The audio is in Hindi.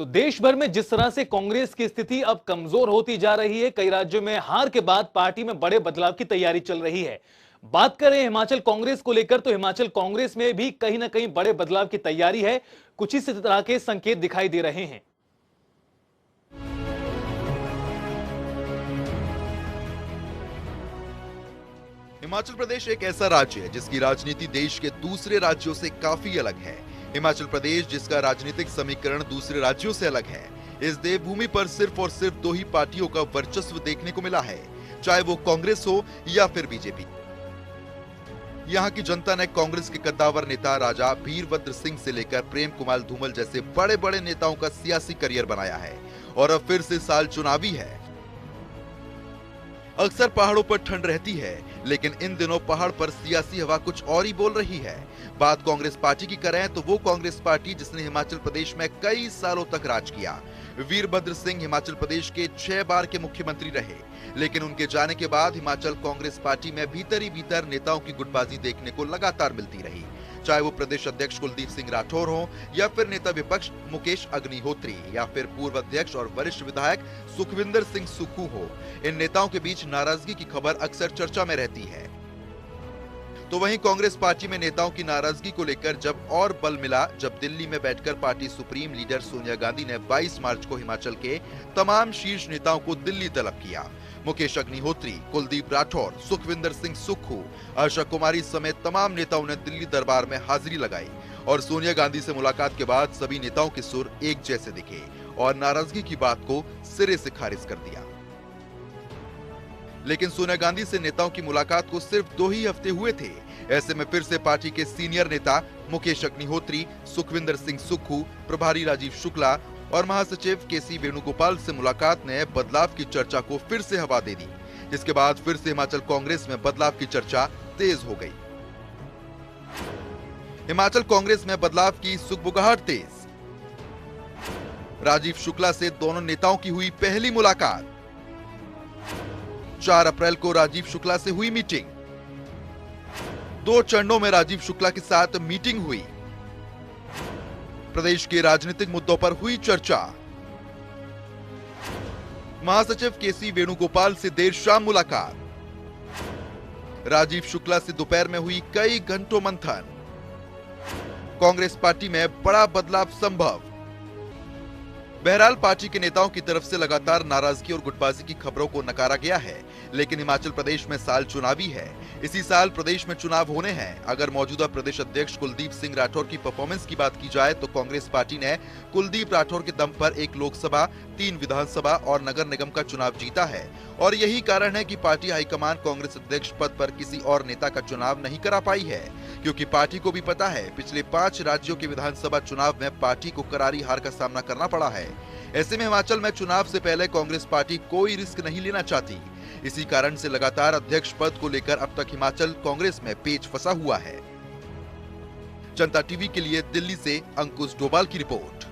तो देश भर में जिस तरह से कांग्रेस की स्थिति अब कमजोर होती जा रही है, कई राज्यों में हार के बाद पार्टी में बड़े बदलाव की तैयारी चल रही है। बात करें हिमाचल कांग्रेस को लेकर, तो हिमाचल कांग्रेस में भी कहीं ना कहीं बड़े बदलाव की तैयारी है। कुछ इस तरह के संकेत दिखाई दे रहे हैं। हिमाचल प्रदेश एक ऐसा राज्य है जिसकी राजनीति देश के दूसरे राज्यों से काफी अलग है। हिमाचल प्रदेश जिसका राजनीतिक समीकरण दूसरे राज्यों से अलग है। इस देवभूमि पर सिर्फ और सिर्फ दो ही पार्टियों का वर्चस्व देखने को मिला है, चाहे वो कांग्रेस हो या फिर बीजेपी। यहाँ की जनता ने कांग्रेस के कद्दावर नेता राजा वीरभद्र सिंह से लेकर प्रेम कुमार धूमल जैसे बड़े बड़े नेताओं का सियासी करियर बनाया है और अब फिर से साल चुनावी है। अक्सर पहाड़ों पर ठंड रहती है, लेकिन इन दिनों पहाड़ पर सियासी हवा कुछ और ही बोल रही है। बात कांग्रेस पार्टी की करें तो वो कांग्रेस पार्टी जिसने हिमाचल प्रदेश में कई सालों तक राज किया। वीरभद्र सिंह हिमाचल प्रदेश के 6 बार के मुख्यमंत्री रहे, लेकिन उनके जाने के बाद हिमाचल कांग्रेस पार्टी में भीतर ही भीतर नेताओं की गुटबाजी देखने को लगातार मिलती रही। चाहे वो प्रदेश अध्यक्ष कुलदीप सिंह राठौर हो या फिर नेता विपक्ष मुकेश अग्निहोत्री या फिर पूर्व अध्यक्ष और वरिष्ठ विधायक सुखविंदर सिंह सुक्खू हो, इन नेताओं के बीच नाराजगी की खबर अक्सर चर्चा में रहती है। तो वहीं कांग्रेस पार्टी में नेताओं की नाराजगी को लेकर जब और बल मिला, जब दिल्ली में बैठकर party supreme leader Sonia Gandhi ने 22 मार्च को हिमाचल के तमाम शीर्ष नेताओं को दिल्ली तलब किया। मुकेश अग्निहोत्री, कुलदीप राठौर, सुखविंदर सिंह सुक्खू, आशा कुमारी समेत तमाम नेताओं ने दिल्ली दरबार में हाजिरी लगाई और सोनिया गांधी से मुलाकात के बाद सभी नेताओं के सुर एक जैसे दिखे और नाराजगी की बात को सिरे से खारिज कर दिया। लेकिन सोनिया गांधी से नेताओं की मुलाकात को सिर्फ 2 ही हफ्ते हुए थे। ऐसे में फिर से पार्टी के सीनियर नेता मुकेश अग्निहोत्री, सुखविंदर सिंह सुक्खू, प्रभारी राजीव शुक्ला और महासचिव केसी वेणुगोपाल से मुलाकात ने बदलाव की चर्चा को फिर से हवा दे दी, जिसके बाद फिर से हिमाचल कांग्रेस में बदलाव की चर्चा तेज हो गई। हिमाचल कांग्रेस में बदलाव की सुगबुगाहट तेज। राजीव शुक्ला से दोनों नेताओं की हुई पहली मुलाकात। 4 अप्रैल को राजीव शुक्ला से हुई मीटिंग। 2 चरणों में राजीव शुक्ला के साथ मीटिंग हुई। प्रदेश के राजनीतिक मुद्दों पर हुई चर्चा। महासचिव केसी वेणुगोपाल से देर शाम मुलाकात। राजीव शुक्ला से दोपहर में हुई कई घंटों मंथन। कांग्रेस पार्टी में बड़ा बदलाव संभव। बहरहाल पार्टी के नेताओं की तरफ से लगातार नाराजगी और गुटबाजी की खबरों को नकारा गया है, लेकिन हिमाचल प्रदेश में साल चुनावी है। इसी साल प्रदेश में चुनाव होने हैं। अगर मौजूदा प्रदेश अध्यक्ष कुलदीप सिंह राठौर की परफॉर्मेंस की बात की जाए तो कांग्रेस पार्टी ने कुलदीप राठौर के दम पर 1 लोकसभा, 3 विधानसभा और नगर निगम का चुनाव जीता है और यही कारण है कि पार्टी हाईकमान कांग्रेस अध्यक्ष पद पर किसी और नेता का चुनाव नहीं करा पाई है, क्योंकि पार्टी को भी पता है पिछले 5 राज्यों के विधानसभा चुनाव में पार्टी को करारी हार का सामना करना पड़ा है। ऐसे में हिमाचल में चुनाव से पहले कांग्रेस पार्टी कोई रिस्क नहीं लेना चाहती। इसी कारण से लगातार अध्यक्ष पद को लेकर अब तक हिमाचल कांग्रेस में पेच फंसा हुआ है। जनता टीवी के लिए दिल्ली से अंकुश डोभाल की रिपोर्ट।